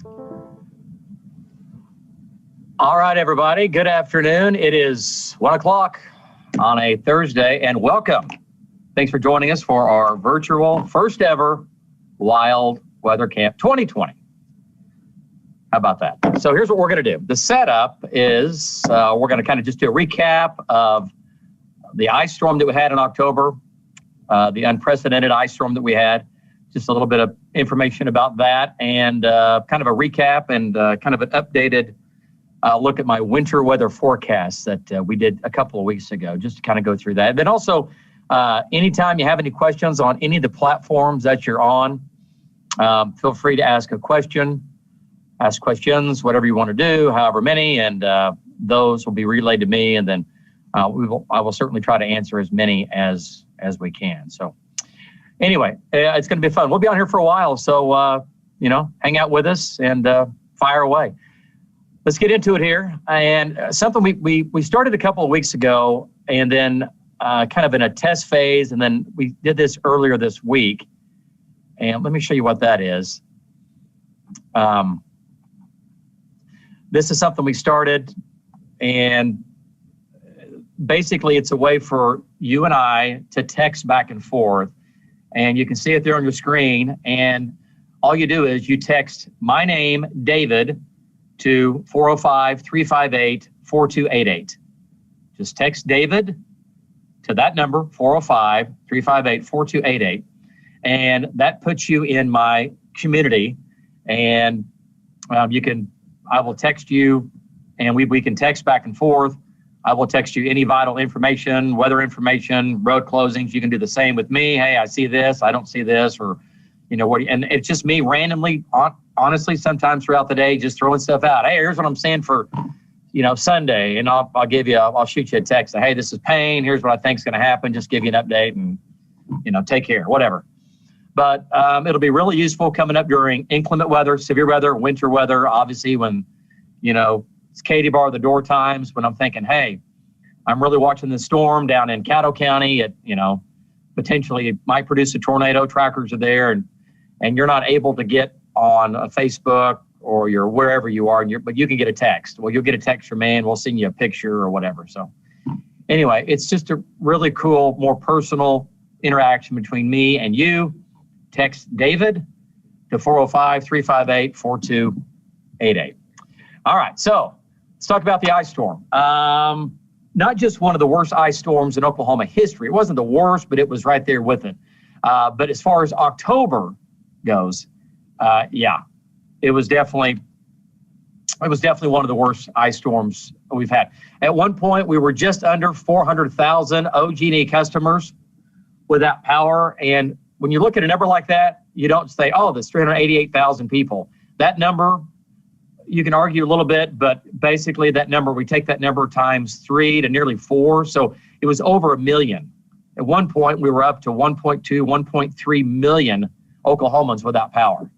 All right, everybody. Good afternoon. It is 1 o'clock on a Thursday, and welcome. Thanks for joining us for our virtual first ever Wild Weather Camp 2020. How about that? So here's what we're going to do. The setup is we're going to kind of just do a recap of the ice storm that we had in October, the unprecedented ice storm that we had, just a little bit of information about that, and kind of a recap and kind of an updated look at my winter weather forecast that we did a couple of weeks ago, just to kind of go through that. Then also, anytime you have any questions on any of the platforms that you're on, feel free to ask a question, ask questions, whatever you want to do, however many, and those will be relayed to me, and then I will certainly try to answer as many as we can. So anyway, it's going to be fun. We'll be on here for a while, so hang out with us and fire away. Let's get into it here. And something we started a couple of weeks ago, and then kind of in a test phase, and then we did this earlier this week. And let me show you what that is. This is something we started, and basically it's a way for you and I to text back and forth. And you can see it there on your screen. And all you do is you text my name, David, to 405-358-4288. Just text David to that number, 405-358-4288. And that puts you in my community. And I will text you, and we can text back and forth. I will text you any vital information, weather information, road closings. You can do the same with me. Hey, I see this, I don't see this, or and it's just me randomly, honestly, sometimes throughout the day, just throwing stuff out. Hey, here's what I'm saying for, Sunday, and I'll shoot you a text. Hey, this is Payne. Here's what I think is going to happen. Just give you an update and, take care, whatever. But it'll be really useful coming up during inclement weather, severe weather, winter weather. Obviously, when it's Katie bar the door times, when I'm thinking, hey, I'm really watching this storm down in Caddo County. It potentially might produce a tornado. Trackers are there, and you're not able to get on a Facebook or you're wherever you are, but you can get a text. Well, you'll get a text from me, and we'll send you a picture or whatever. So anyway, it's just a really cool, more personal interaction between me and you. Text David to 405-358-4288. All right, so let's talk about the ice storm. Not just one of the worst ice storms in Oklahoma history. It wasn't the worst, but it was right there with it. But as far as October goes, it was definitely one of the worst ice storms we've had. At one point, we were just under 400,000 OG&E customers without power. And when you look at a number like that, you don't say, oh, there's 388,000 people. That number, you can argue a little bit, but basically that number, we take that number times 3 to nearly 4. So it was over 1 million. At one point, we were up to 1.2, 1.3 million Oklahomans without power.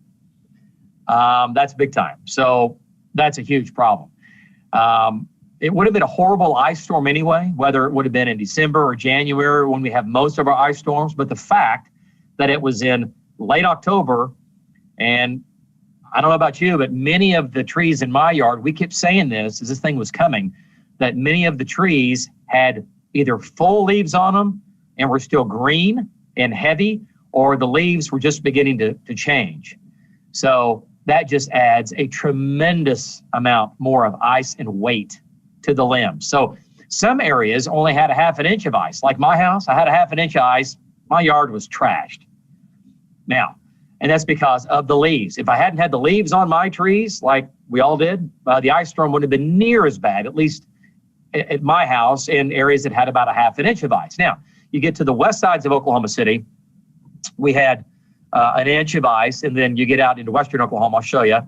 That's big time. So that's a huge problem. It would have been a horrible ice storm anyway, whether it would have been in December or January when we have most of our ice storms. But the fact that it was in late October, and I don't know about you, but many of the trees in my yard, we kept saying this as this thing was coming, that many of the trees had either full leaves on them and were still green and heavy, or the leaves were just beginning to change. So that just adds a tremendous amount more of ice and weight to the limbs. So some areas only had a half an inch of ice. Like my house, I had a half an inch of ice. My yard was trashed. Now, and that's because of the leaves. If I hadn't had the leaves on my trees, like we all did, the ice storm wouldn't have been near as bad, at least at my house, in areas that had about a half an inch of ice. Now, you get to the west sides of Oklahoma City, we had an inch of ice, and then you get out into western Oklahoma, I'll show you,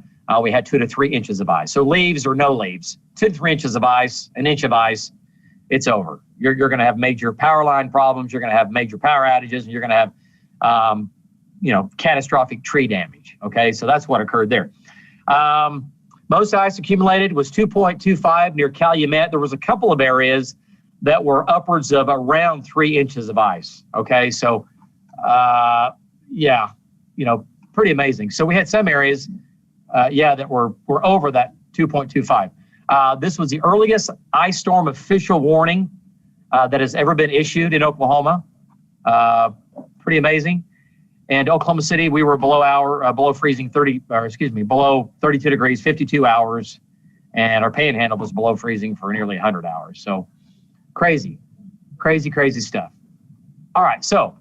we had 2 to 3 inches of ice. So leaves or no leaves, 2 to 3 inches of ice, an inch of ice, it's over. You're going to have major power line problems, you're going to have major power outages, and you're going to have catastrophic tree damage. Okay, so that's what occurred there. Most ice accumulated was 2.25 near Calumet. There was a couple of areas that were upwards of around 3 inches of ice. Okay, so pretty amazing. So we had some areas that were over that 2.25. This was the earliest ice storm official warning that has ever been issued in Oklahoma. Pretty amazing. And Oklahoma City, we were below freezing below 32 degrees, 52 hours. And our Panhandle was below freezing for nearly 100 hours. So crazy stuff. All right, so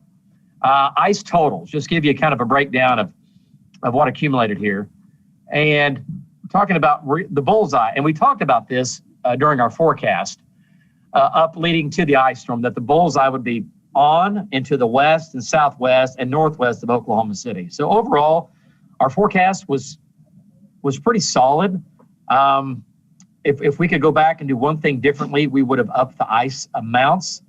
ice totals, just give you kind of a breakdown of what accumulated here. And talking about the bullseye, and we talked about this during our forecast up leading to the ice storm, that the bullseye would be on into the west and southwest and northwest of Oklahoma City. So overall, our forecast was pretty solid. If we could go back and do one thing differently, we would have upped the ice amounts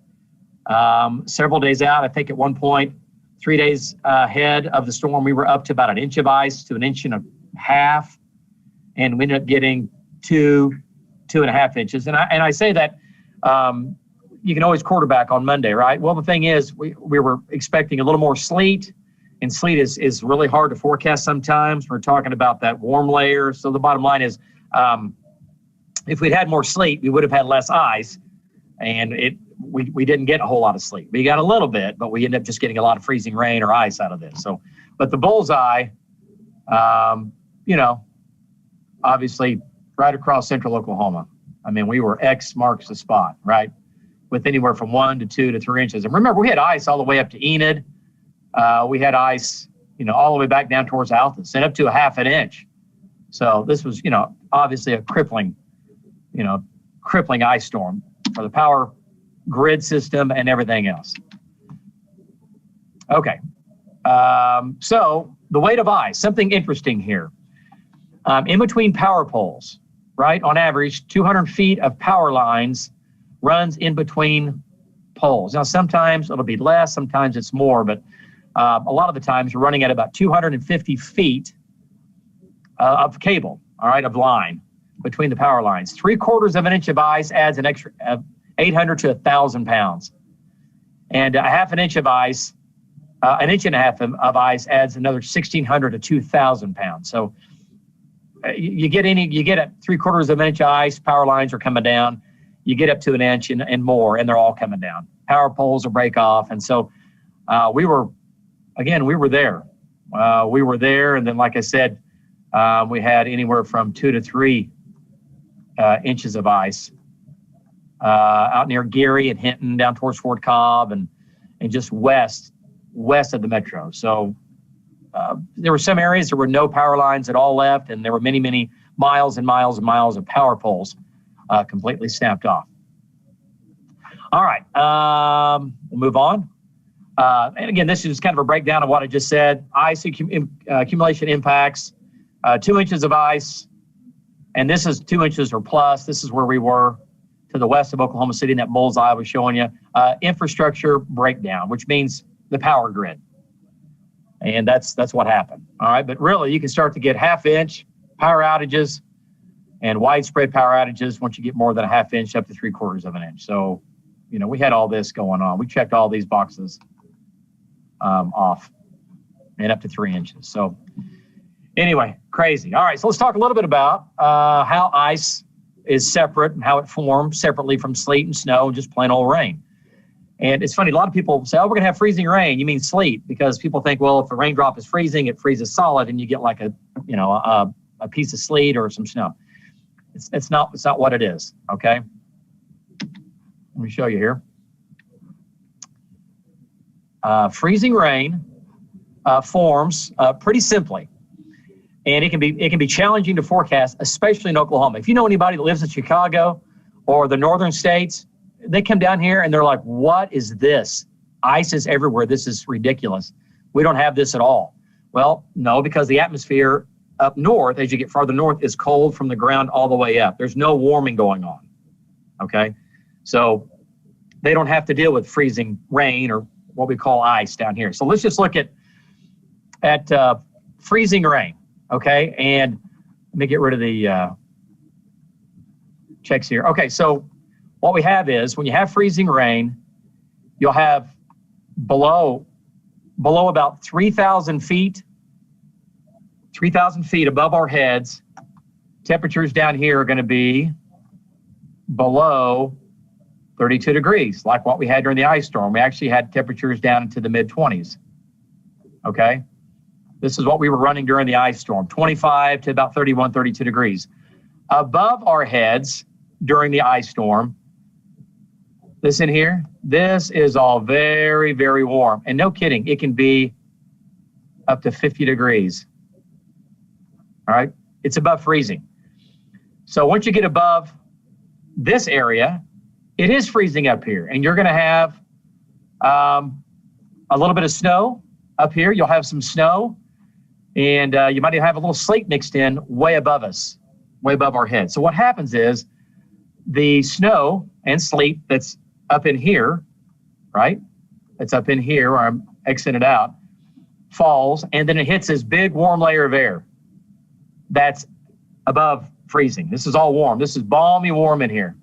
several days out. I think at one point, 3 days ahead of the storm, we were up to about an inch of ice to an inch and a half, and we ended up getting 2.5 inches. And I say that you can always quarterback on Monday, right? Well, the thing is, we were expecting a little more sleet, and sleet is really hard to forecast sometimes. We're talking about that warm layer. So the bottom line is, if we'd had more sleet, we would have had less ice, and we didn't get a whole lot of sleet. We got a little bit, but we ended up just getting a lot of freezing rain or ice out of this. So, but the bullseye, obviously right across central Oklahoma. I mean, we were X marks the spot, right? With anywhere from 1 to 2 to 3 inches. And remember, we had ice all the way up to Enid. We had ice, all the way back down towards Altus and up to a half an inch. So this was, obviously a crippling ice storm for the power grid system and everything else. Okay. So the weight of ice, something interesting here. In between power poles, right? On average, 200 feet of power lines runs in between poles. Now, sometimes it'll be less, sometimes it's more, but a lot of the times you're running at about 250 feet of cable, all right, of line between the power lines. 3/4 of an inch of ice adds an extra 800 to 1,000 pounds. And a half an inch of ice, an inch and a half of ice adds another 1,600 to 2,000 pounds. So you get at 3/4 of an inch of ice, power lines are coming down. You get up to an inch and more, and they're all coming down. Power poles will break off. And so we were there. We were there. And then, like I said, we had anywhere from 2 to 3 inches of ice out near Gary and Hinton, down towards Fort Cobb, and just west of the metro. So there were some areas there were no power lines at all left, and there were many, many miles and miles and miles of power poles completely snapped off. All right, we'll move on. And again, this is kind of a breakdown of what I just said. Ice accumulation impacts, 2 inches of ice, and this is 2 inches or plus. This is where we were to the west of Oklahoma City in that bullseye I was showing you. Infrastructure breakdown, which means the power grid. And that's what happened. All right, but really you can start to get half-inch power outages and widespread power outages once you get more than a half inch up to 3/4 of an inch. So, we had all this going on. We checked all these boxes off and up to 3 inches. So anyway, crazy. All right, so let's talk a little bit about how ice is separate and how it forms separately from sleet and snow and just plain old rain. And it's funny, a lot of people say, oh, we're going to have freezing rain. You mean sleet? Because people think, well, if a raindrop is freezing, it freezes solid and you get like a piece of sleet or some snow. It's not what it is, okay? Let me show you here. Freezing rain forms pretty simply, and it can be challenging to forecast, especially in Oklahoma. If you know anybody that lives in Chicago or the northern states, they come down here and they're like, what is this? Ice is everywhere. This is ridiculous. We don't have this at all. Well, no, because the atmosphere up north, as you get farther north, is cold from the ground all the way up. There's no warming going on, okay? So they don't have to deal with freezing rain or what we call ice down here. So let's just look at freezing rain, okay? And let me get rid of the checks here. Okay, so what we have is when you have freezing rain, you'll have below about 3,000 feet 3,000 feet above our heads, temperatures down here are going to be below 32 degrees, like what we had during the ice storm. We actually had temperatures down into the mid-20s. Okay? This is what we were running during the ice storm, 25 to about 31, 32 degrees. Above our heads during the ice storm, this in here, this is all very, very warm. And no kidding, it can be up to 50 degrees. All right? It's above freezing. So once you get above this area, it is freezing up here. And you're going to have a little bit of snow up here. You'll have some snow. And you might even have a little sleet mixed in way above us, way above our head. So what happens is the snow and sleet that's up in here, right? It's up in here where I'm exiting it out, falls, and then it hits this big warm layer of air that's above freezing. This is all warm. This is balmy warm in here.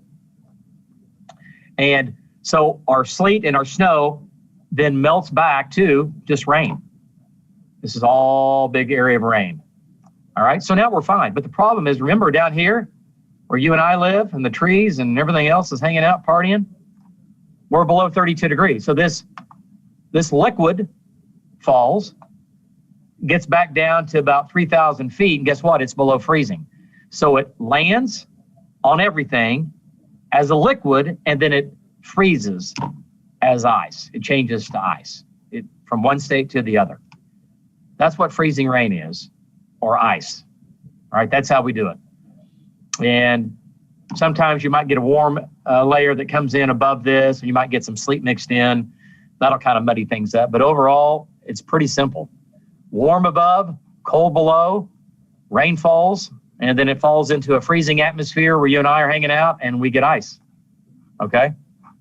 And so our sleet and our snow then melts back to just rain. This is all big area of rain. All right, so now we're fine. But the problem is, remember down here where you and I live and the trees and everything else is hanging out, partying, we're below 32 degrees. So this liquid falls, gets back down to about 3,000 feet, and guess what? It's below freezing. So it lands on everything as a liquid, and then it freezes as ice. It changes to ice from one state to the other. That's what freezing rain is, or ice. All right, that's how we do it. And sometimes you might get a warm layer that comes in above this, and you might get some sleet mixed in. That'll kind of muddy things up. But overall, it's pretty simple. Warm above, cold below, rain falls, and then it falls into a freezing atmosphere where you and I are hanging out, and we get ice. Okay?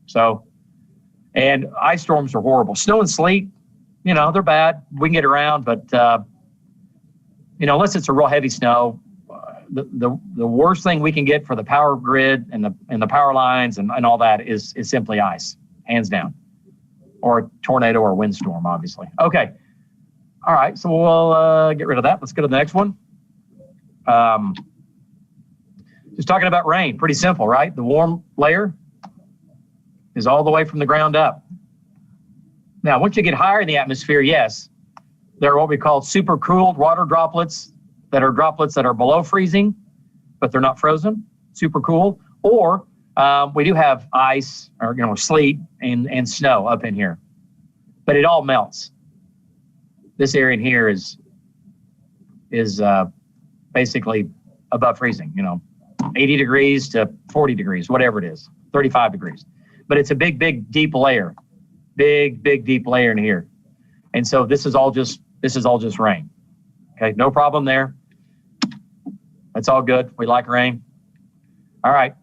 So, and ice storms are horrible. Snow and sleet, you know, they're bad. We can get around, but, you know, unless it's a real heavy snow, the worst thing we can get for the power grid and the power lines and all that is simply ice, hands down, or a tornado or a windstorm, obviously. Okay. All right. So we'll get rid of that. Let's go to the next one. Just talking about rain. Pretty simple, right? The warm layer is all the way from the ground up. Now, once you get higher in the atmosphere, yes, there are what we call supercooled water droplets that are below freezing, but they're not frozen, supercooled. Or we do have ice or, you know, sleet and snow up in here, but it all melts. This area in here is basically above freezing, you know, 80 degrees to 40 degrees, whatever it is, 35 degrees. But it's a big, big, deep layer. Big, deep layer in here. And so this is all just rain. Okay, no problem there. That's all good. We like rain. All right.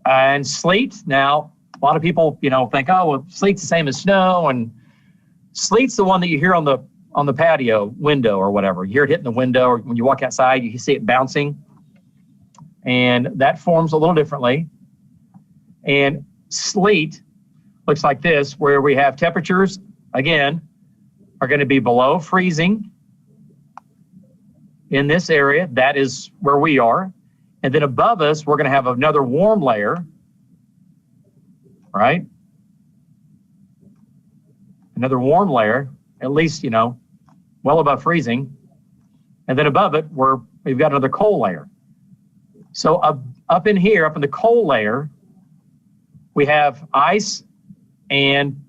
And sleet. Now, a lot of people, you know, think, oh, well, sleet's the same as snow, and sleet's the one that you hear on the patio window or whatever. You hear it hitting the window, or when you walk outside, you see it bouncing. And that forms a little differently. And sleet looks like this, where we have temperatures, again, are going to be below freezing in this area. That is where we are. And then above us, we're going to have another warm layer, right? Another warm layer, at least, you know, well above freezing. And then above it, we've got another cold layer. So up in here, up in the cold layer, we have ice. And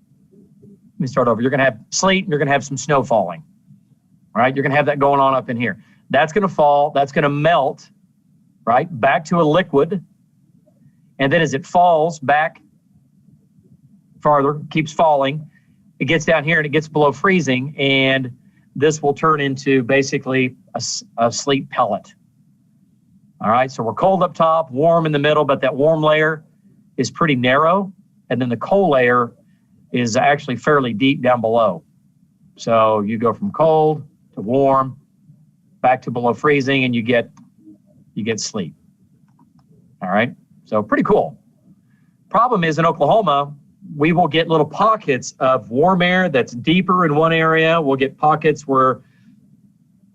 let me start over. You're going to have sleet, and you're going to have some snow falling. All right, you're going to have that going on up in here. That's going to fall. That's going to melt, right, back to a liquid. And then as it falls back farther, keeps falling, it gets down here and it gets below freezing, and this will turn into basically a sleet pellet. All right, so we're cold up top, warm in the middle, but that warm layer is pretty narrow. And then the cold layer is actually fairly deep down below. So you go from cold to warm, back to below freezing, and you get sleet. All right, so pretty cool. Problem is, in Oklahoma, we will get little pockets of warm air that's deeper in one area. We'll get pockets where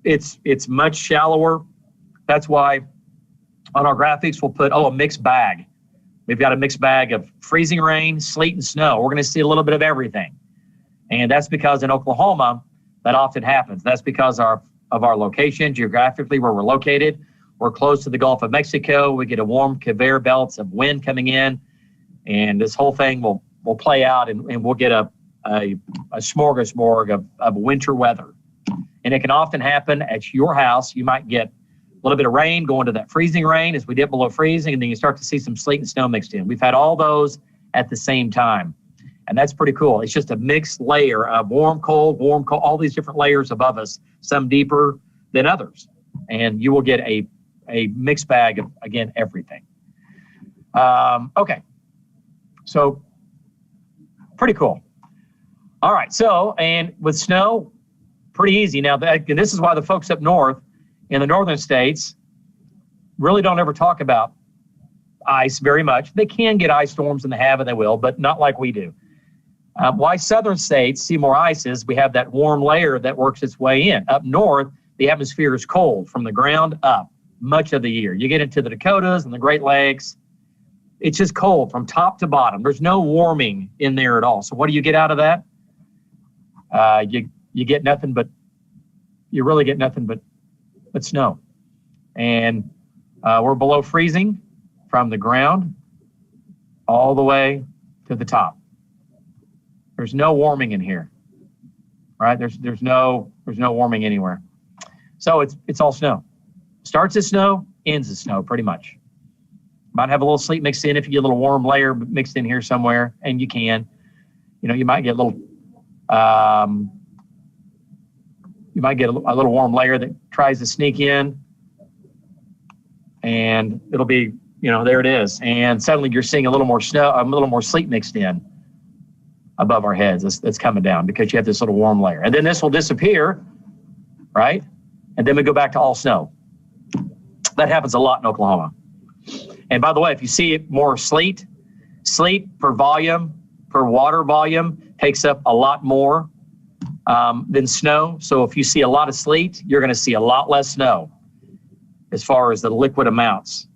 it's much shallower. That's why on our graphics we'll put, a mixed bag. We've got a mixed bag of freezing rain, sleet, and snow. We're going to see a little bit of everything. And that's because in Oklahoma, that often happens. That's because of our location, geographically, where we're located. We're close to the Gulf of Mexico. We get a warm conveyor belts of wind coming in, and this whole thing will play out, and we'll get a smorgasbord of winter weather. And it can often happen at your house. You might get a little bit of rain going to that freezing rain as we dip below freezing, and then you start to see some sleet and snow mixed in. We've had all those at the same time, and that's pretty cool. It's just a mixed layer of warm, cold, all these different layers above us, some deeper than others. And you will get a mixed bag of, again, everything. Okay, so pretty cool. All right, so, and with snow, pretty easy. Now, and this is why the folks up north in the northern states really don't ever talk about ice very much. They can get ice storms, and they have, and they will, but not like we do. Why southern states see more ice is we have that warm layer that works its way in. Up north, the atmosphere is cold from the ground up much of the year. You get into the Dakotas and the Great Lakes, it's just cold from top to bottom. There's no warming in there at all. So what do you get out of that? You get nothing but, you really get nothing but snow. And we're below freezing from the ground all the way to the top. There's no warming in here, right? There's no warming anywhere. So it's all snow. Starts as snow, ends as snow, pretty much. Might have a little sleet mixed in if you get a little warm layer mixed in here somewhere, and you can. You might get a little warm layer that tries to sneak in, and it'll be, there it is. And suddenly you're seeing a little more snow, a little more sleet mixed in above our heads. That's coming down because you have this little warm layer. And then this will disappear, right? And then we go back to all snow. That happens a lot in Oklahoma. And by the way, if you see more sleet per water volume takes up a lot more than snow. So if you see a lot of sleet, you're going to see a lot less snow as far as the liquid amounts.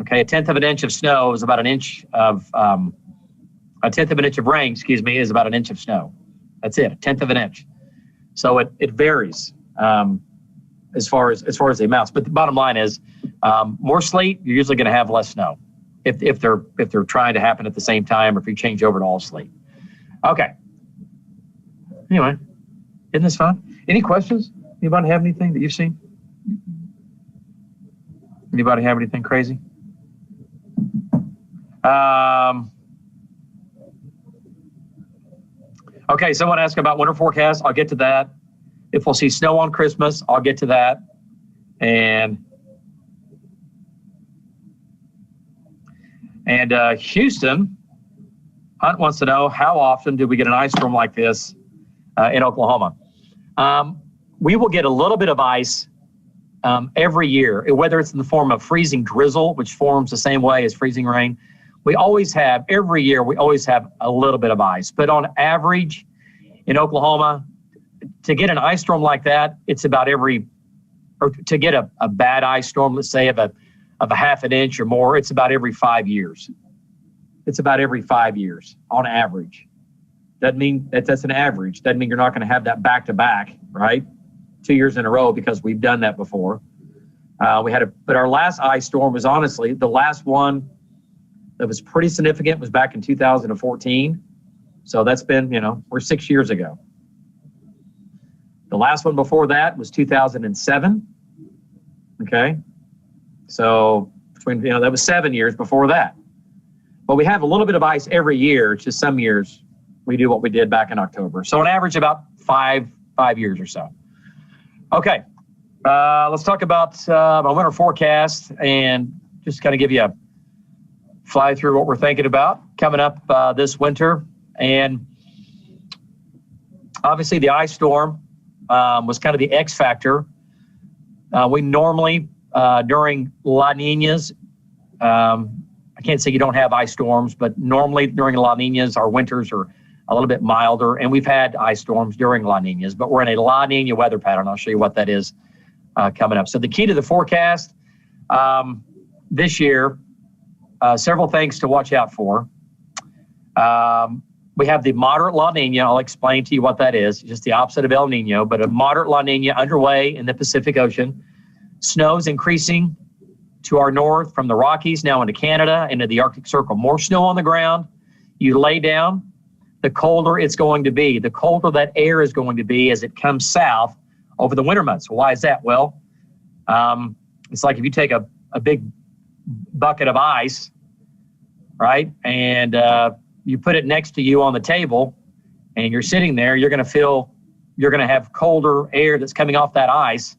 Okay, a tenth of an inch of snow is about an inch of, a tenth of an inch of rain, is about an inch of snow. That's it, a tenth of an inch. So it varies as far as the amounts. But the bottom line is, more sleet, you're usually going to have less snow if they're trying to happen at the same time, or if you change over to all sleet. Okay. Anyway, isn't this fun? Any questions? Anybody have anything that you've seen? Anybody have anything crazy? Okay, someone asked about winter forecast. I'll get to that. If we'll see snow on Christmas, I'll get to that. And Houston, Hunt wants to know, how often do we get an ice storm like this in Oklahoma? We will get a little bit of ice every year, whether it's in the form of freezing drizzle, which forms the same way as freezing rain. Every year, we always have a little bit of ice. But on average, in Oklahoma, to get an ice storm like that, it's about to get a bad ice storm, let's say of a half an inch or more, it's about every 5 years. It's about every 5 years on average. Doesn't mean that's an average. Doesn't mean you're not going to have that back-to-back, right? 2 years in a row, because we've done that before. But our last ice storm was honestly, the last one that was pretty significant was back in 2014. So that's been, we're 6 years ago. The last one before that was 2007. Okay. So that was 7 years before that. But we have a little bit of ice every year. It's just some years we do what we did back in October. So on average, about five years or so. Okay. Let's talk about my winter forecast and just kind of give you a fly through what we're thinking about coming up this winter. And obviously the ice storm was kind of the X factor. We normally, during La Niñas, I can't say you don't have ice storms, but normally during La Niñas, our winters are a little bit milder, and we've had ice storms during La Niñas, but we're in a La Niña weather pattern. I'll show you what that is coming up. So the key to the forecast this year, several things to watch out for. We have the moderate La Nina. I'll explain to you what that is. Just the opposite of El Nino, but a moderate La Nina underway in the Pacific Ocean. Snow's increasing to our north from the Rockies now into Canada, into the Arctic Circle. More snow on the ground. You lay down, the colder it's going to be. The colder that air is going to be as it comes south over the winter months. Why is that? Well, it's like if you take a big bucket of ice, right, and you put it next to you on the table, and you're sitting there, you're going to have colder air that's coming off that ice.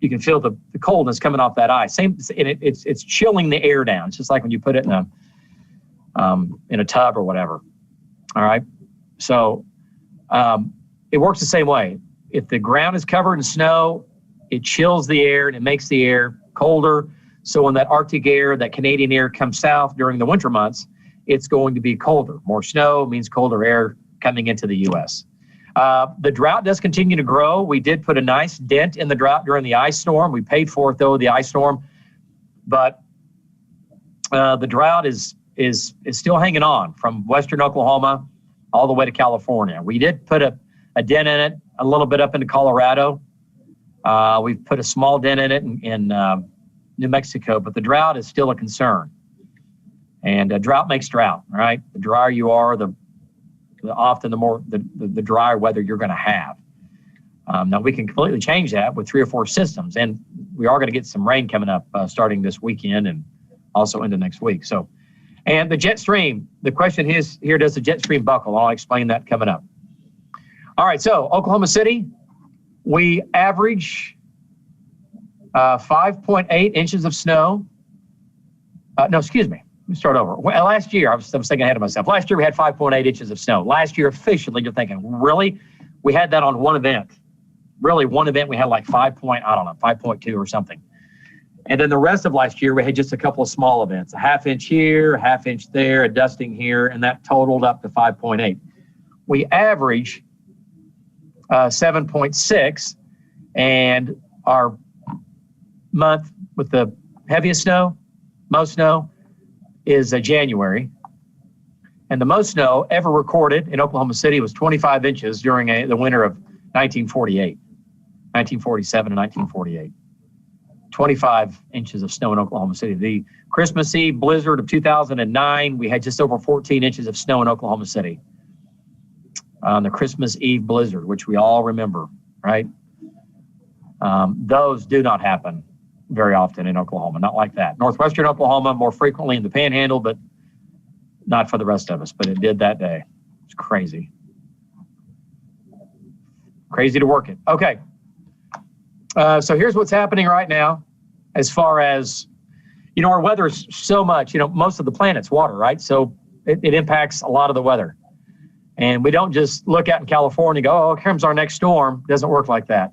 You can feel the coldness coming off that ice. It's chilling the air down. It's just like when you put it in a tub or whatever. All right. So it works the same way. If the ground is covered in snow, it chills the air and it makes the air colder. So when that Arctic air, that Canadian air comes south during the winter months, it's going to be colder. More snow means colder air coming into the U.S. The drought does continue to grow. We did put a nice dent in the drought during the ice storm. We paid for it, though, the ice storm. But the drought is still hanging on from western Oklahoma all the way to California. We did put a dent in it a little bit up into Colorado. We've put a small dent in it in New Mexico, but the drought is still a concern. And drought makes drought, right? The drier you are, the drier weather you're going to have. Now, we can completely change that with 3 or 4 systems, and we are going to get some rain coming up starting this weekend and also into next week. So, and the jet stream, the question is here, does the jet stream buckle? I'll explain that coming up. All right, so Oklahoma City, we average 5.8 inches of snow. No, excuse me. Let me start over. Well, last year, I was thinking ahead of myself. Last year, we had 5.8 inches of snow. Last year, officially, you're thinking, really? We had that on one event. Really, one event, we had like 5.2 or something. And then the rest of last year, we had just a couple of small events, a half inch here, a half inch there, a dusting here, and that totaled up to 5.8. We average 7.6, and our month with the heaviest snow, most snow, is January. And the most snow ever recorded in Oklahoma City was 25 inches during the winter of 1947 and 1948. 25 inches of snow in Oklahoma City. The Christmas Eve blizzard of 2009, we had just over 14 inches of snow in Oklahoma City. The Christmas Eve blizzard, which we all remember, right? Those do not happen very often in Oklahoma, not like that. Northwestern Oklahoma, more frequently in the Panhandle, but not for the rest of us, but it did that day. It's crazy. Crazy to work it. Okay. So here's what's happening right now as far as, our weather is so much, most of the planet's water, right? So it impacts a lot of the weather. And we don't just look out in California and go, oh, here comes our next storm. It doesn't work like that.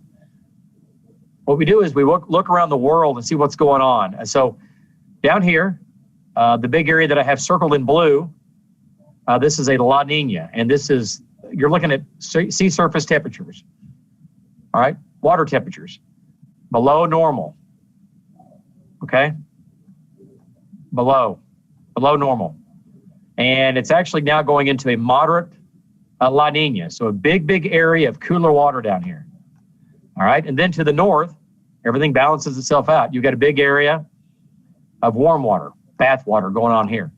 What we do is we look around the world and see what's going on. And so down here, the big area that I have circled in blue, this is a La Nina. And you're looking at sea surface temperatures. All right, water temperatures below normal. Okay, below normal. And it's actually now going into a moderate La Nina. So a big area of cooler water down here. All right, and then to the north, everything balances itself out. You've got a big area of warm water, bath water going on here.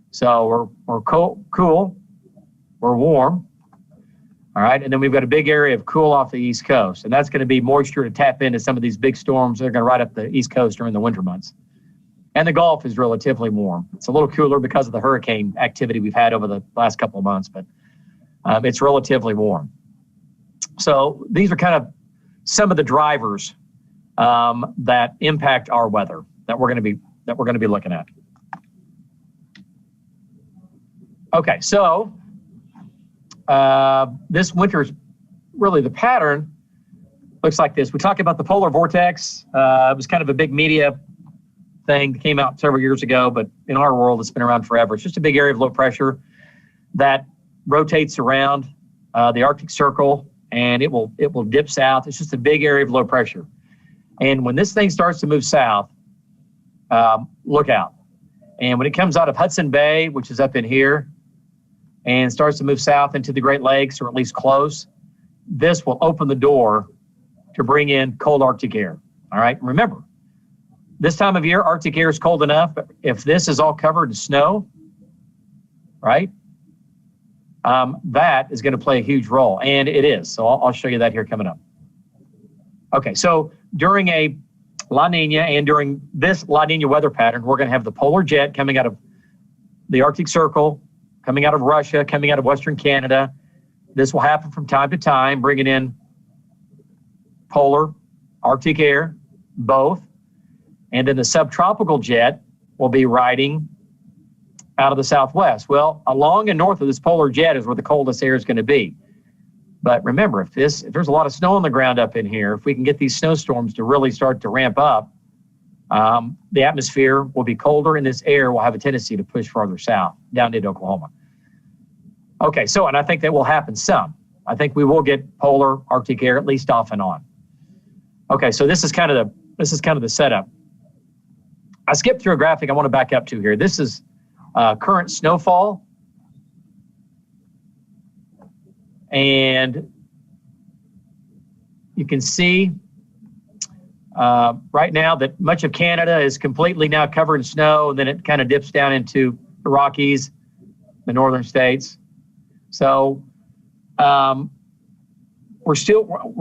So we're cool, we're warm. All right, and then we've got a big area of cool off the East Coast, and that's going to be moisture to tap into some of these big storms that are going to ride up the East Coast during the winter months. And the Gulf is relatively warm. It's a little cooler because of the hurricane activity we've had over the last couple of months, but it's relatively warm. So these are kind of some of the drivers that impact our weather that we're going to be looking at. Okay, so this winter's really the pattern looks like this. We talked about the polar vortex. It was kind of a big media thing that came out several years ago, but in our world, it's been around forever. It's just a big area of low pressure that rotates around the Arctic Circle, and it will dip south. It's just a big area of low pressure. And when this thing starts to move south, look out. And when it comes out of Hudson Bay, which is up in here, and starts to move south into the Great Lakes, or at least close, this will open the door to bring in cold Arctic air. All right, remember, this time of year, Arctic air is cold enough. If this is all covered in snow, right, that is going to play a huge role, and it is. So I'll show you that here coming up. Okay, so during a La Nina and during this La Nina weather pattern, we're going to have the polar jet coming out of the Arctic Circle, coming out of Russia, coming out of Western Canada. This will happen from time to time, bringing in polar, Arctic air, both. And then the subtropical jet will be riding out of the southwest. Well, along and north of this polar jet is where the coldest air is going to be. But remember, if there's a lot of snow on the ground up in here, if we can get these snowstorms to really start to ramp up, the atmosphere will be colder and this air will have a tendency to push farther south, down into Oklahoma. Okay, so, and I think that will happen some. I think we will get polar Arctic air, at least off and on. Okay, so this is kind of the setup. I skipped through a graphic I want to back up to here. This is current snowfall. And you can see right now that much of Canada is completely now covered in snow, and then it kind of dips down into the Rockies, the northern states. So we're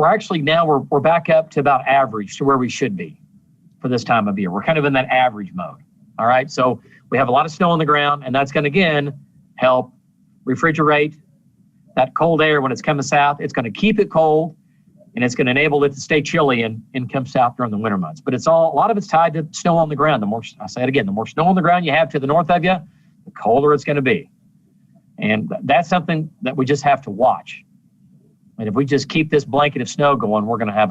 actually now we're back up to about average to where we should be for this time of year. We're kind of in that average mode. All right, so we have a lot of snow on the ground, and that's going to again help refrigerate that cold air when it's coming south. It's going to keep it cold, and it's going to enable it to stay chilly and come south during the winter months. But a lot of it's tied to snow on the ground. The more, I say it again, the more snow on the ground you have to the north of you, the colder it's going to be. And that's something that we just have to watch. And if we just keep this blanket of snow going, we're going to have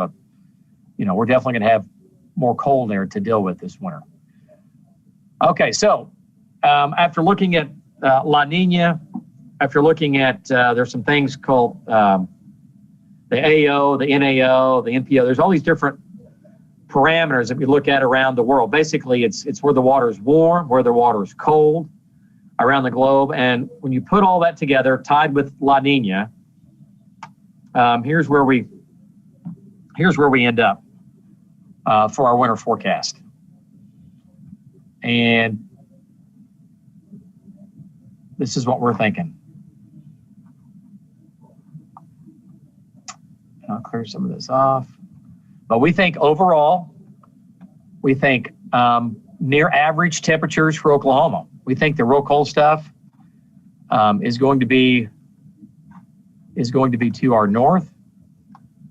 we're definitely going to have more cold air to deal with this winter. Okay, so after looking at La Nina, after looking at, there's some things called the AO, the NAO, the NPO. There's all these different parameters that we look at around the world. Basically, it's where the water is warm, where the water is cold around the globe. And when you put all that together, tied with La Nina, here's where we end up for our winter forecast. And this is what we're thinking. I'll clear some of this off. But we think overall, near average temperatures for Oklahoma. We think the real cold stuff is going to be to our north.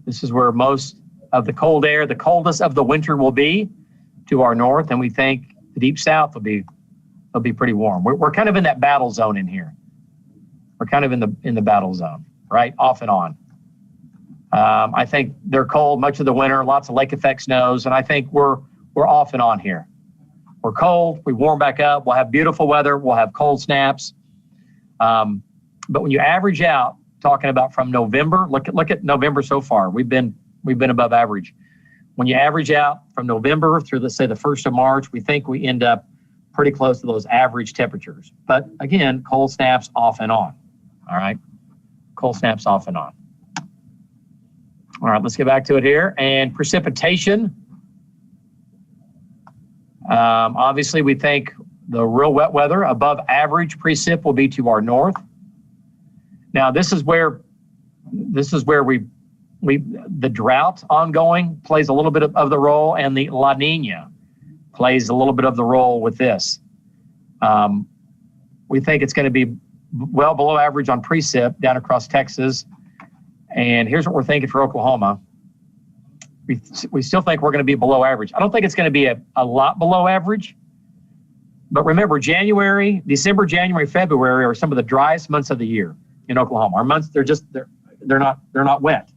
This is where most of the cold air, the coldest of the winter, will be to our north, and we think the deep south will be pretty warm. We're kind of in that battle zone in here. We're kind of in the battle zone, right? Off and on. I think they're cold much of the winter, lots of lake effect snows, and I think we're off and on here. We're cold, we warm back up, we'll have beautiful weather, we'll have cold snaps. But when you average out, talking about from November, look at November so far. We've been above average. When you average out from November through, let's say, the 1st of March, we think we end up pretty close to those average temperatures. But again, cold snaps off and on. All right, cold snaps off and on. All right, let's get back to it here. And precipitation. Obviously, we think the real wet weather, above average precip, will be to our north. Now, this is where the drought ongoing plays a little bit of the role, and the La Nina plays a little bit of the role with this. We think it's going to be well below average on precip down across Texas. And here's what we're thinking for Oklahoma. We still think we're going to be below average. I don't think it's going to be a lot below average. But remember, December, January, February are some of the driest months of the year in Oklahoma. Our months, they're not wet.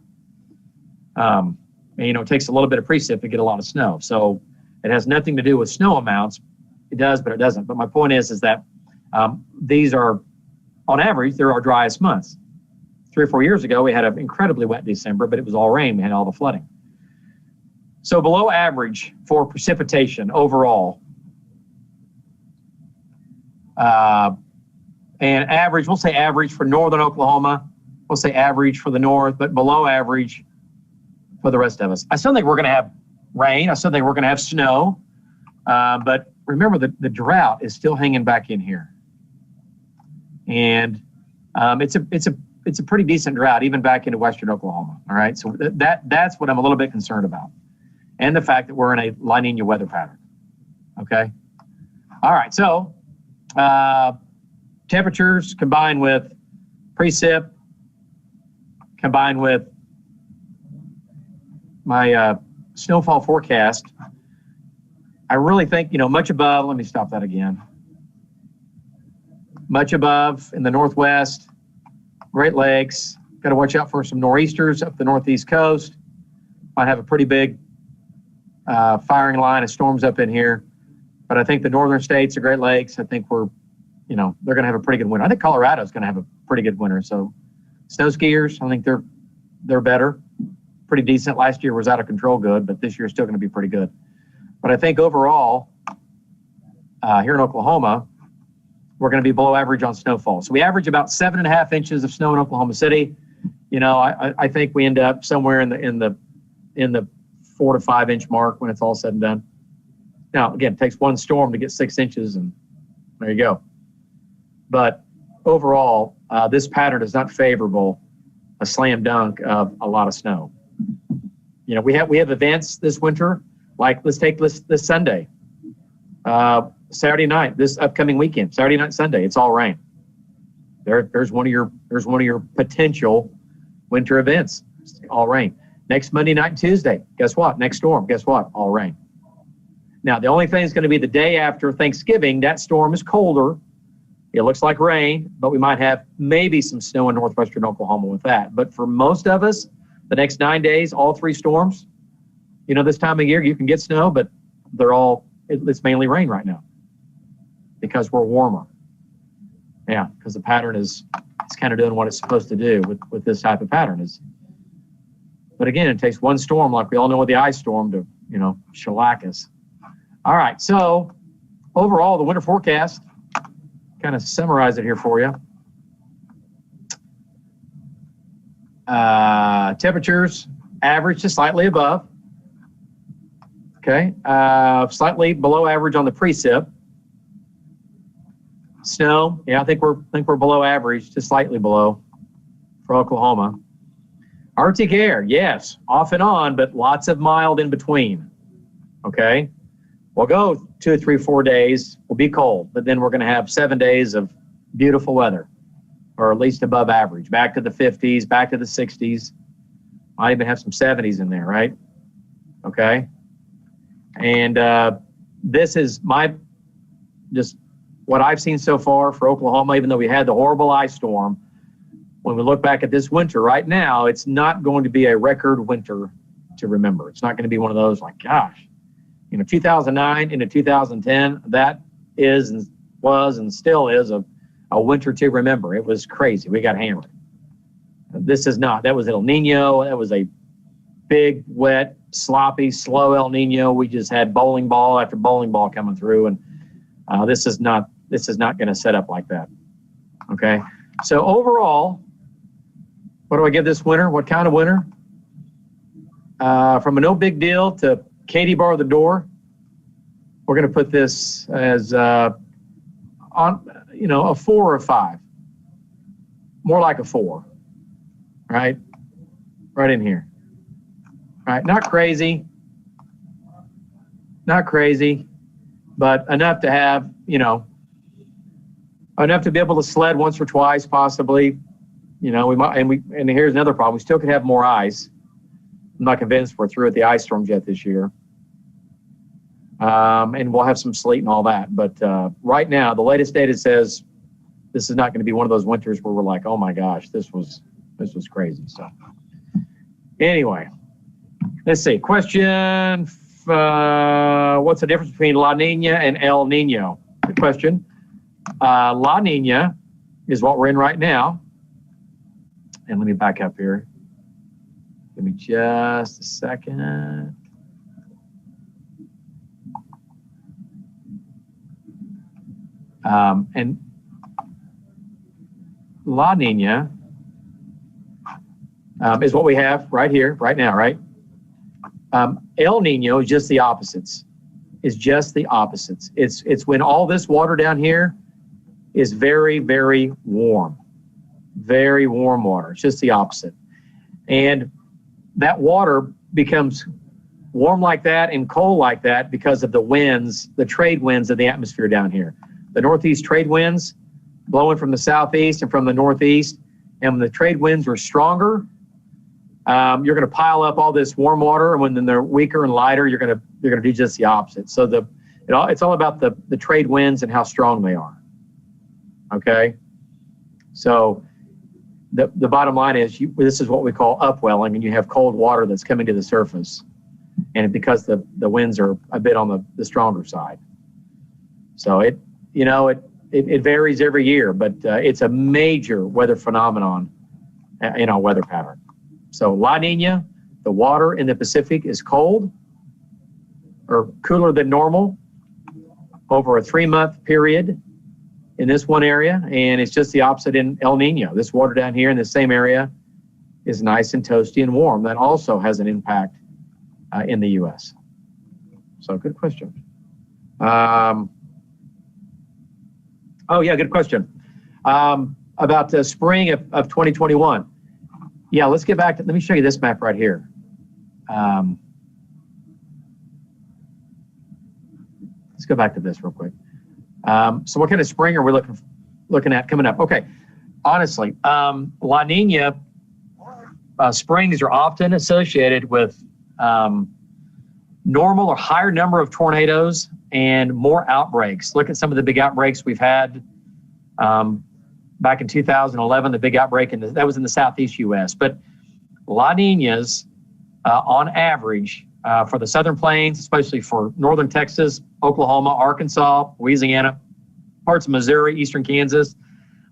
And, it takes a little bit of precip to get a lot of snow. So it has nothing to do with snow amounts. It does, but it doesn't. But my point is that these are, on average, they're our driest months. 3 or 4 years ago, we had an incredibly wet December, but it was all rain. We had all the flooding. So below average for precipitation overall. And average, we'll say average for northern Oklahoma. We'll say average for the north, but below average for the rest of us. I still think we're going to have rain. I still think we're going to have snow. But remember, the drought is still hanging back in here. And it's a pretty decent drought, even back into western Oklahoma. All right, so that's what I'm a little bit concerned about. And the fact that we're in a La Nina weather pattern. Okay? All right, so temperatures combined with precip, combined with my snowfall forecast, I really think, much above, let me stop that again. Much above in the northwest, Great Lakes. Got to watch out for some nor'easters up the northeast coast. Might have a pretty big firing line of storms up in here. But I think the northern states, the Great Lakes, I think they're going to have a pretty good winter. I think Colorado's going to have a pretty good winter. So snow skiers, I think they're better. Pretty decent. Last year was out of control good, but this year's still going to be pretty good. But I think overall, here in Oklahoma, we're going to be below average on snowfall. So we average about 7.5 inches of snow in Oklahoma City. I think we end up somewhere in the 4 to 5 inch mark when it's all said and done. Now, again, it takes one storm to get 6 inches, and there you go. But overall, this pattern is not favorable, a slam dunk of a lot of snow. We have events this winter, like let's take this Sunday, Saturday night, this upcoming weekend, Saturday night, Sunday, it's all rain. There's one of your potential winter events, it's all rain. Next Monday night and Tuesday, guess what? Next storm, guess what? All rain. Now, the only thing is going to be the day after Thanksgiving. That storm is colder. It looks like rain, but we might have maybe some snow in northwestern Oklahoma with that. But for most of us, the next 9 days, all 3 storms, this time of year, you can get snow, but it's mainly rain right now because we're warmer. Yeah, because the pattern it's kind of doing what it's supposed to do with this type of pattern. But again, it takes one storm, like we all know with the ice storm, to, shellac us. All right, so overall, the winter forecast, kind of summarize it here for you. Temperatures average to slightly above. Okay, slightly below average on the precip. Snow, yeah, I think we're below average to slightly below for Oklahoma. Arctic air, yes, off and on, but lots of mild in between. Okay, we'll go 2, 3, 4 days. We'll be cold, but then we're going to have 7 days of beautiful weather, or at least above average, back to the 50s, back to the 60s. Might even have some 70s in there, right? Okay. And this is just what I've seen so far for Oklahoma, even though we had the horrible ice storm. When we look back at this winter right now, it's not going to be a record winter to remember. It's not going to be one of those like, gosh, 2009 into 2010, that was and still is a winter to remember. It was crazy. We got hammered. This is not. That was El Nino. That was a big, wet, sloppy, slow El Nino. We just had bowling ball after bowling ball coming through, and this is not going to set up like that. Okay. So overall, what do I give this winter? What kind of winter? From a no big deal to Katie bar the door, we're going to put this as on a 4 or a 5, more like a 4, right in here. Right, not crazy, but enough to have, enough to be able to sled once or twice, possibly. We might, and here's another problem. We still could have more ice. I'm not convinced we're through with the ice storms yet this year. And we'll have some sleet and all that. But right now, the latest data says this is not going to be one of those winters where we're like, oh my gosh, this was crazy. So anyway, let's see. Question, what's the difference between La Nina and El Nino? Good question. La Nina is what we're in right now. And let me back up here. Give me just a second. And La Nina is what we have right here, right now, right? El Nino is just the opposites. It's just the opposites. It's when all this water down here is very, very warm. Very warm water. It's just the opposite. And that water becomes warm like that and cold like that because of the winds, the trade winds of the atmosphere down here. The northeast trade winds blowing from the southeast and from the northeast. And when the trade winds are stronger, you're going to pile up all this warm water, and when they're weaker and lighter, you're going to do just the opposite. So it's all about the trade winds and how strong they are. Okay, so the bottom line is this is what we call upwelling, and you have cold water that's coming to the surface, and because the winds are a bit on the stronger side. So it varies every year, but it's a major weather phenomenon in our weather pattern. So La Nina, the water in the Pacific is cold or cooler than normal over a 3-month period in this one area, and it's just the opposite in El Nino. This water down here in the same area is nice and toasty and warm. That also has an impact in the U.S. So good question. Oh yeah, good question. About the spring of 2021. Yeah, let's get back to, let me show you this map right here. Let's go back to this real quick. So what kind of spring are we looking at coming up? Okay, honestly, La Nina springs are often associated with normal or higher number of tornadoes and more outbreaks. Look at some of the big outbreaks we've had. Back in 2011, the big outbreak, that was in the southeast U.S. But La Ninas, on average, for the southern plains, especially for northern Texas, Oklahoma, Arkansas, Louisiana, parts of Missouri, eastern Kansas,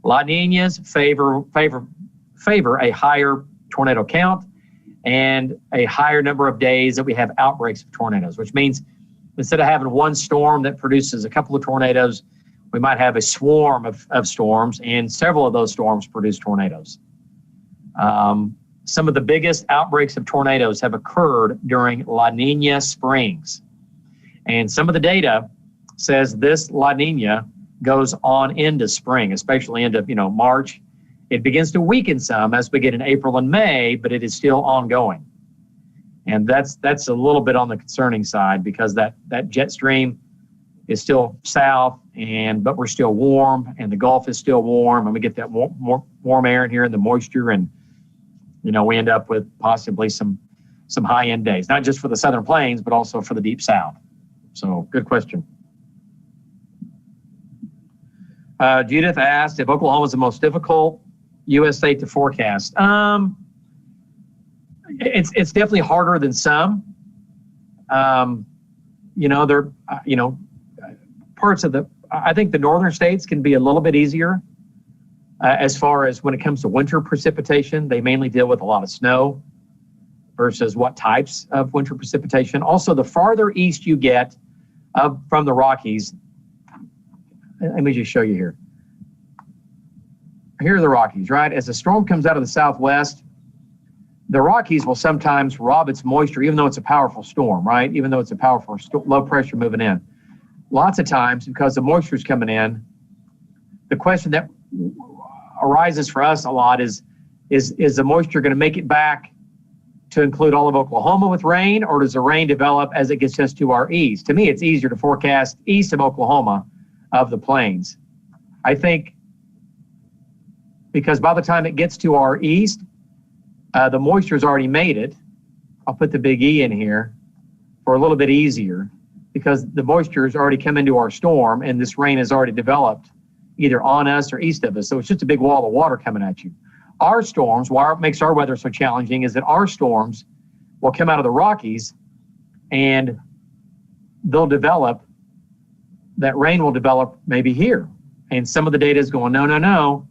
La Ninas favor a higher tornado count and a higher number of days that we have outbreaks of tornadoes, which means instead of having one storm that produces a couple of tornadoes, we might have a swarm of storms, and several of those storms produce tornadoes. Some of the biggest outbreaks of tornadoes have occurred during La Nina springs. And some of the data says this La Nina goes on into spring, especially into March. It begins to weaken some as we get in April and May, but it is still ongoing. And that's a little bit on the concerning side because that jet stream is still south, but we're still warm, and the Gulf is still warm, and we get that warm air in here and the moisture, and we end up with possibly some high-end days, not just for the southern plains, but also for the deep south. So good question. Judith asked if Oklahoma is the most difficult U.S. state to forecast. It's definitely harder than some. I think the northern states can be a little bit easier as far as when it comes to winter precipitation. They mainly deal with a lot of snow versus what types of winter precipitation. Also, the farther east you get from the Rockies, let me just show you here. Here are the Rockies, right? As the storm comes out of the southwest, the Rockies will sometimes rob its moisture, even though it's a powerful storm, right? Even though it's a powerful low pressure moving in. Lots of times, because the moisture is coming in, the question that arises for us a lot is the moisture going to make it back to include all of Oklahoma with rain, or does the rain develop as it gets just to our east? To me, it's easier to forecast east of Oklahoma of the plains. I think because by the time it gets to our east, the moisture has already made it. I'll put the big E in here for a little bit easier, because the moisture has already come into our storm and this rain has already developed either on us or east of us. So it's just a big wall of water coming at you. Our storms, what makes our weather so challenging is that our storms will come out of the Rockies and they'll develop, that rain will develop maybe here. And some of the data is going, no,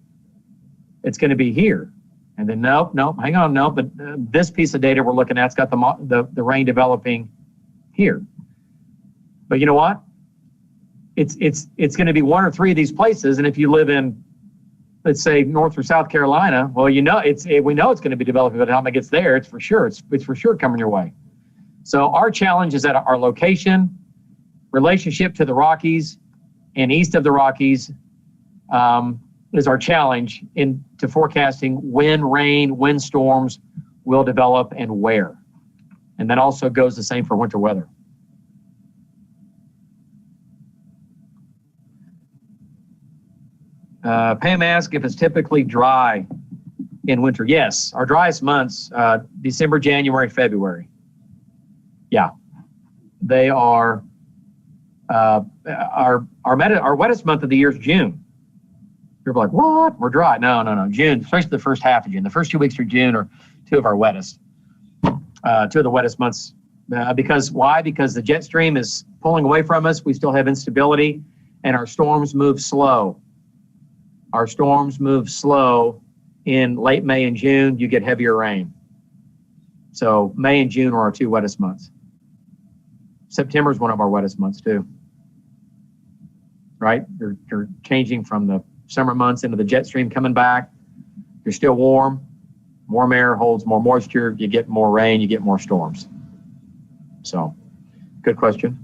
it's going to be here. And then nope, hang on, no, but this piece of data we're looking at, it's got the rain developing here. But you know what? it's going to be one or three of these places. And if you live in, let's say, North or South Carolina, well, we know it's going to be developing by the time it gets there. It's for sure. It's for sure coming your way. So our challenge is that our location, relationship to the Rockies, and east of the Rockies is our challenge into forecasting when rain, when storms will develop and where. And that also goes the same for winter weather. Pam asked if it's typically dry in winter. Yes, our driest months, December, January, February. Yeah, they are. Our wettest month of the year is June. People are like, what? We're dry. No. June, especially the first half of June. The first 2 weeks of June are two of our wettest. Two of the wettest months. Because why? Because the jet stream is pulling away from us. We still have instability, and our storms move slow. Our storms move slow in late May and June. You get heavier rain. So May and June are our two wettest months. September is one of our wettest months too. Right? You're changing from the summer months into the jet stream coming back. You're still warm. Warm air holds more moisture. You get more rain. You get more storms. So, good question.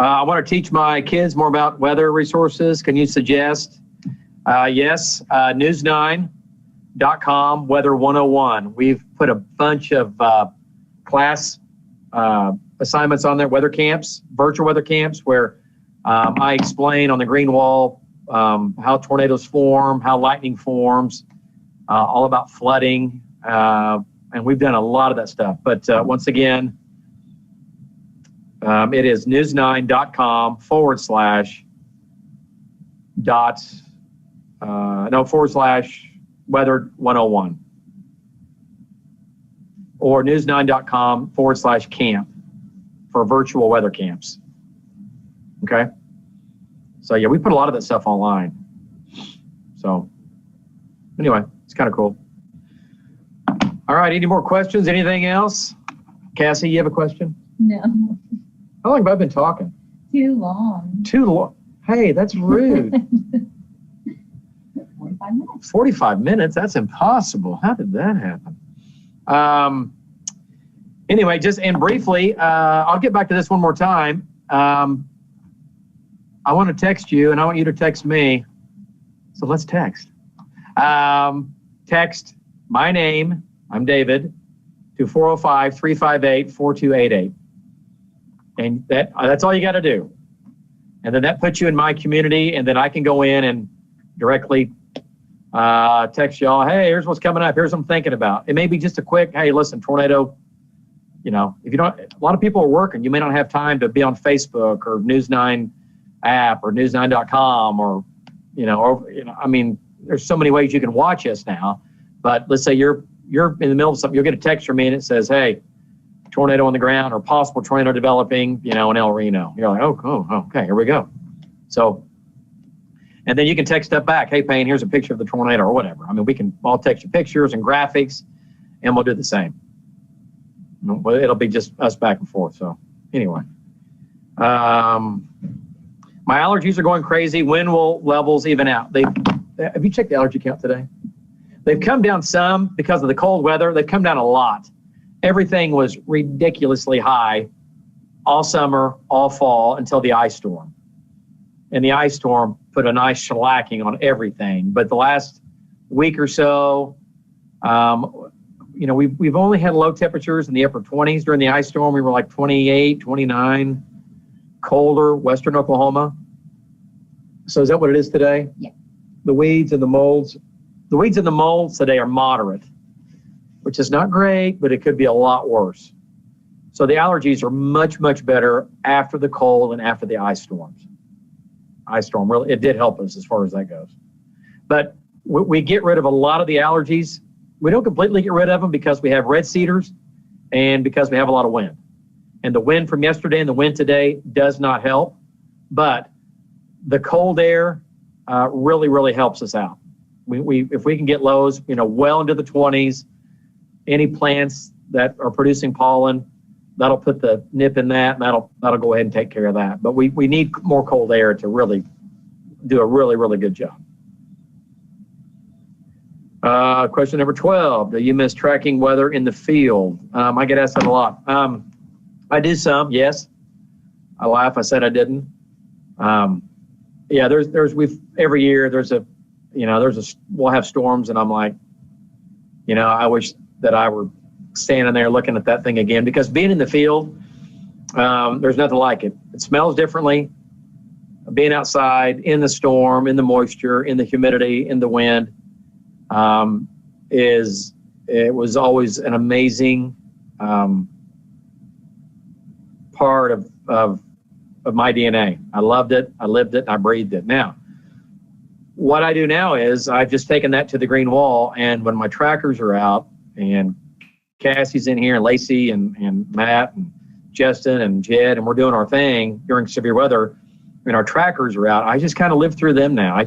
I want to teach my kids more about weather resources. Can you suggest? Yes, news9.com, Weather 101. We've put a bunch of class assignments on there, weather camps, virtual weather camps, where I explain on the green wall how tornadoes form, how lightning forms, all about flooding, and we've done a lot of that stuff. But once again, it is news9.com / weather 101, or news9.com / camp for virtual weather camps. Okay. So yeah, we put a lot of that stuff online. So anyway, it's kind of cool. All right. Any more questions? Anything else? Cassie, you have a question? No. How long have I been talking? Too long. Too long. Hey, that's rude. 45 minutes. 45 minutes? That's impossible. How did that happen? Anyway, just and briefly, I'll get back to this one more time. I want to text you, and I want you to text me. So let's text. Text my name, I'm David, to 405-358-4288. And that's all you got to do. And then that puts you in my community, and then I can go in and directly text y'all, hey, here's what's coming up. Here's what I'm thinking about. It may be just a quick, hey, listen, tornado, you know, if you don't, a lot of people are working. You may not have time to be on Facebook or News9 app or news9.com or, I mean, there's so many ways you can watch us now. But let's say you're in the middle of something, you'll get a text from me and it says, hey, tornado on the ground or possible tornado developing, in El Reno. You're like, oh, okay, here we go. So, and then you can text up back, hey, Payne, here's a picture of the tornado or whatever. I mean, we can all text you pictures and graphics, and we'll do the same. It'll be just us back and forth. So anyway, my allergies are going crazy. When will levels even out? Have you checked the allergy count today? They've come down some because of the cold weather. They've come down a lot. Everything was ridiculously high all summer, all fall, until the ice storm. And the ice storm put a nice shellacking on everything. But the last week or so, we've only had low temperatures in the upper 20s during the ice storm. We were like 28, 29, colder, western Oklahoma. So is that what it is today? Yeah. The weeds and the molds today are moderate, which is not great, but it could be a lot worse. So the allergies are much, much better after the cold and after the ice storms. Ice storm, really, it did help us as far as that goes. But we get rid of a lot of the allergies. We don't completely get rid of them because we have red cedars and because we have a lot of wind. And the wind from yesterday and the wind today does not help. But the cold air really, really helps us out. If we can get lows, well into the 20s, any plants that are producing pollen. That'll put the nip in that, and that'll go ahead and take care of that. But we need more cold air to really do a really, really good job. Question number 12. Do you miss tracking weather in the field? I get asked that a lot. I do some, yes. I laugh. I said I didn't. Yeah, every year we'll have storms, and I'm like, I wish that I were standing there looking at that thing again, because being in the field, there's nothing like it. It smells differently. Being outside in the storm, in the moisture, in the humidity, in the wind, it was always an amazing part of my DNA. I loved it. I lived it. And I breathed it. Now, what I do now is I've just taken that to the green wall, and when my trackers are out, and Cassie's in here, and Lacey and Matt and Justin and Jed, and we're doing our thing during severe weather, and our trackers are out, I just kind of live through them now. I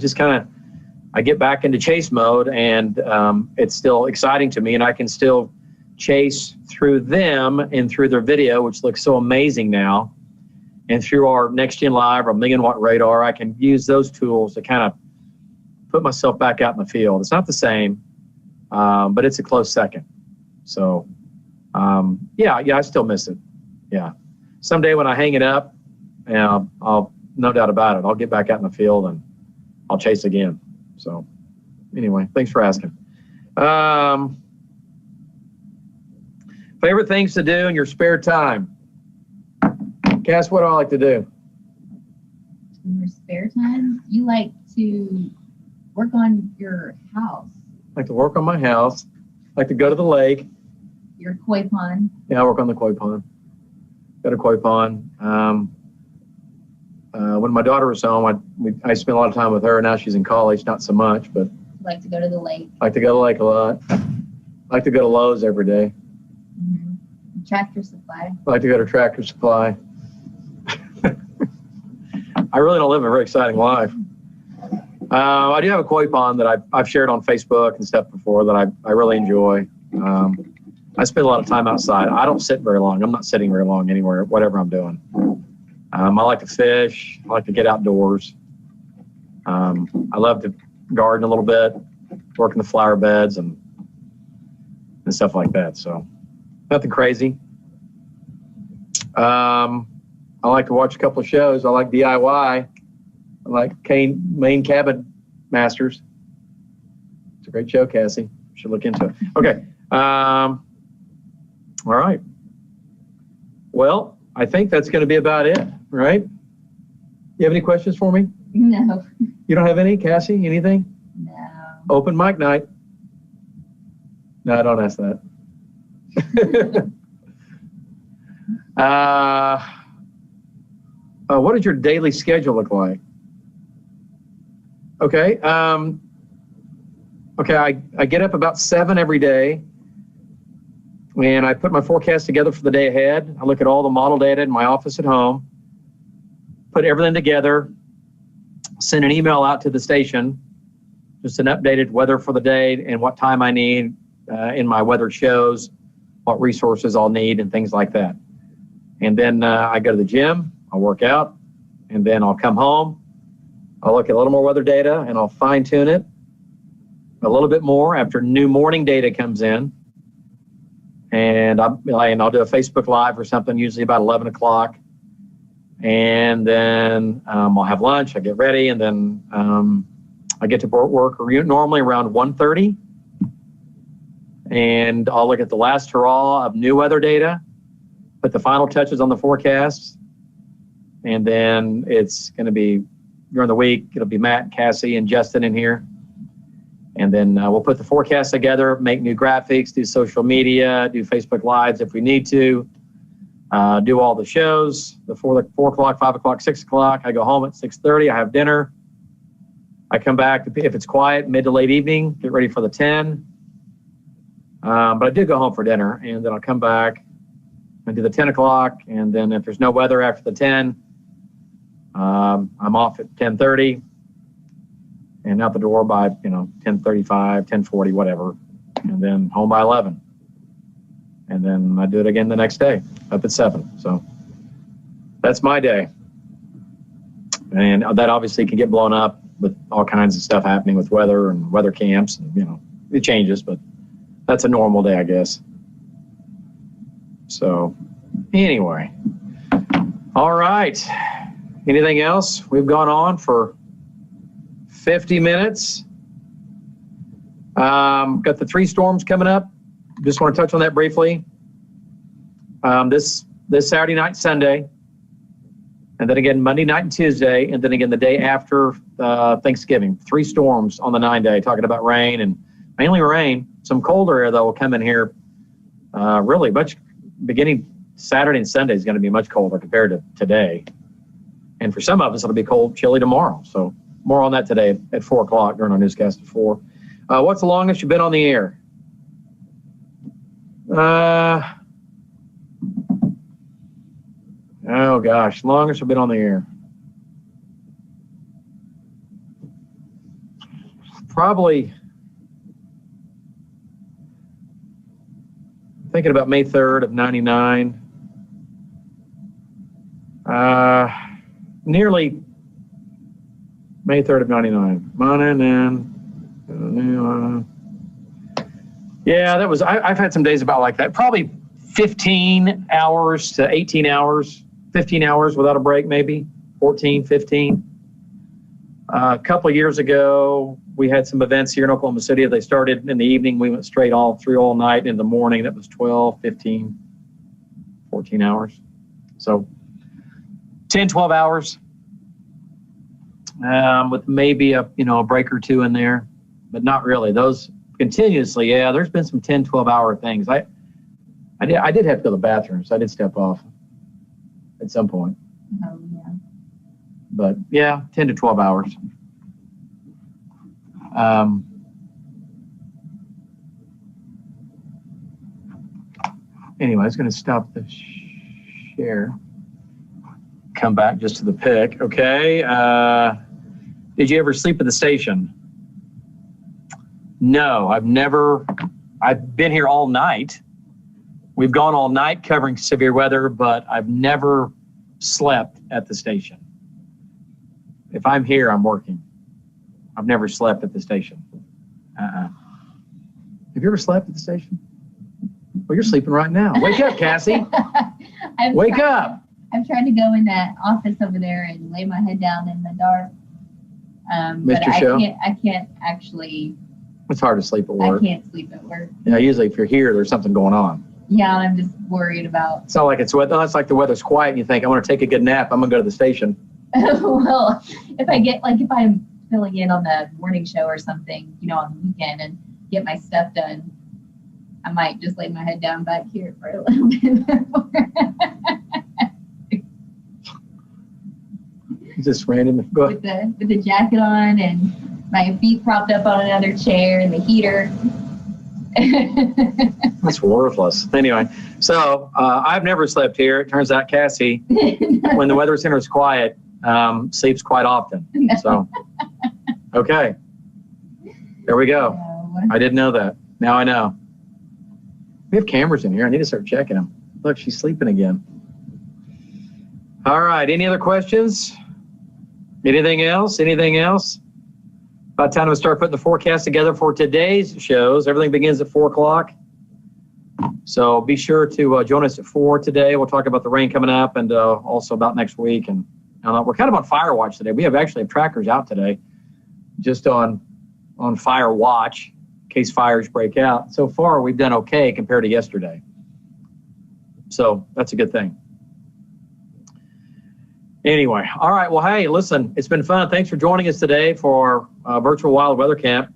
get back into chase mode, and it's still exciting to me, and I can still chase through them and through their video, which looks so amazing now, and through our Next Gen Live, our 1,000,000-watt radar. I can use those tools to kind of put myself back out in the field. It's not the same, but it's a close second. So, yeah, I still miss it. Yeah. Someday when I hang it up, I'll no doubt about it, I'll get back out in the field and I'll chase again. So, anyway, thanks for asking. Favorite things to do in your spare time? Cass, what do I like to do? In your spare time, you like to work on your house. I like to work on my house. I like to go to the lake. Your koi pond. Yeah, I work on the koi pond. Got a koi pond. When my daughter was home, I spent a lot of time with her. Now she's in college, not so much, but Like to go to the lake. I like to go to the lake a lot. I like to go to Lowe's every day. Mm-hmm. Tractor Supply. I like to go to Tractor Supply. I really don't live a very exciting life. I do have a koi pond that I've shared on Facebook and stuff before that I really enjoy. I spend a lot of time outside. I don't sit very long. I'm not sitting very long anywhere, whatever I'm doing. I like to fish. I like to get outdoors. I love to garden a little bit, work in the flower beds and stuff like that. So nothing crazy. I like to watch a couple of shows. I like DIY. I like Maine Cabin Masters. It's a great show, Cassie. You should look into it. Okay. All right. Well, I think that's going to be about it, right? You have any questions for me? No. You don't have any, Cassie? Anything? No. Open mic night. No, don't ask that. What does your daily schedule look like? Okay. I get up about 7 every day, and I put my forecast together for the day ahead. I look at all the model data in my office at home, put everything together, send an email out to the station, just an updated weather for the day and what time I need in my weather shows, what resources I'll need, and things like that. And then I go to the gym, I'll work out, and then I'll come home. I'll look at a little more weather data, and I'll fine-tune it a little bit more after new morning data comes in. And I'll do a Facebook Live or something, usually about 11 o'clock. And then I'll have lunch, I get ready, and then I get to work normally around 1:30. And I'll look at the last hurrah of new weather data, put the final touches on the forecast, and then it's going to be, during the week, it'll be Matt, Cassie, and Justin in here. And then we'll put the forecast together, make new graphics, do social media, do Facebook Lives if we need to, do all the shows, the 4 o'clock, 5 o'clock, 6 o'clock. I go home at 6:30. I have dinner. I come back, if it's quiet, mid to late evening, get ready for the 10. But I do go home for dinner, and then I'll come back and do the 10 o'clock. And then if there's no weather after the 10, I'm off at 10:30 and out the door by, 10:35, 10:40, whatever, and then home by 11. And then I do it again the next day, up at 7. So that's my day. And that obviously can get blown up with all kinds of stuff happening with weather and weather camps. And, you know, it changes, but that's a normal day, I guess. So anyway, all right. Anything else? We've gone on for 50 minutes. Got the 3 storms coming up. Just want to touch on that briefly. This Saturday night, Sunday, and then again Monday night and Tuesday, and then again the day after Thanksgiving. 3 storms on the 9-day, talking about rain, and mainly rain. Some colder air, though, will come in here really much beginning Saturday and Sunday is going to be much colder compared to today. And for some of us, it'll be cold, chilly tomorrow. So more on that today at 4 o'clock during our newscast at 4. What's the longest you've been on the air? Oh, gosh. Longest I've been on the air. Probably thinking about May 3rd of 99. Nearly May 3rd of 99. Yeah, that was, I've had some days about like that. Probably 15 hours to 18 hours, 15 hours without a break, maybe 14, 15. A couple of years ago, we had some events here in Oklahoma City. They started in the evening. We went straight all through all night in the morning. That was 12, 15, 14 hours. So 10, 12 hours with maybe a break or two in there, but not really. Those continuously, yeah, there's been some 10, 12-hour things. I did have to go to the bathroom, so I did step off at some point. Oh, yeah. But, yeah, 10 to 12 hours. Anyway, I was going to stop the share. Come back just to the pick. Okay. Did you ever sleep at the station? No, I've been here all night. We've gone all night covering severe weather, but I've never slept at the station. If I'm here, I'm working. I've never slept at the station. Have you ever slept at the station? Well, you're sleeping right now. Wake up, Cassie. Wake up. I've tried to go in that office over there and lay my head down in the dark. But I can't actually. It's hard to sleep at work. I can't sleep at work. Yeah, usually if you're here, there's something going on. Yeah, and I'm just worried about. It's not like it's like the weather's quiet and you think, I want to take a good nap. I'm going to go to the station. Well, if I'm filling in on the morning show or something, on the weekend and get my stuff done, I might just lay my head down back here for a little bit. Just random. Go ahead. With the jacket on and my feet propped up on another chair and the heater. That's worthless. Anyway, so I've never slept here. It turns out Cassie, when the weather center is quiet, sleeps quite often. No. So, okay. There we go. No. I didn't know that. Now I know. We have cameras in here. I need to start checking them. Look, she's sleeping again. All right. Any other questions? Anything else? Anything else? About time to start putting the forecast together for today's shows. Everything begins at 4 o'clock. So be sure to join us at 4 today. We'll talk about the rain coming up and also about next week. And we're kind of on fire watch today. We have actually trackers out today just on fire watch in case fires break out. So far, we've done okay compared to yesterday. So that's a good thing. Anyway, all right. Well, hey, listen, it's been fun. Thanks for joining us today for our virtual wild weather camp.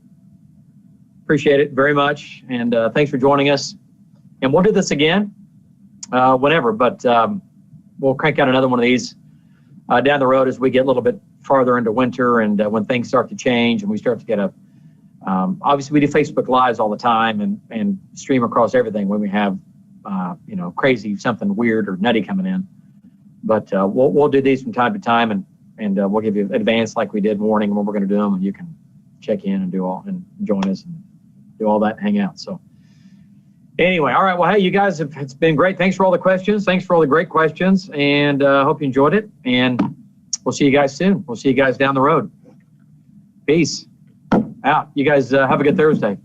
Appreciate it very much. And thanks for joining us. And we'll do this again whenever, but we'll crank out another one of these down the road as we get a little bit farther into winter and when things start to change and we start to get obviously we do Facebook Lives all the time and stream across everything when we have, crazy, something weird or nutty coming in. But we'll do these from time to time, and we'll give you advance like we did warning when we're going to do them, and you can check in and do all and join us and do all that and hang out. So Anyway, all right. Well, hey, you guys, it's been great. Thanks for all the questions. Thanks for all the great questions. And hope you enjoyed it. And we'll see you guys soon. We'll see you guys down the road. Peace out. You guys have a good Thursday.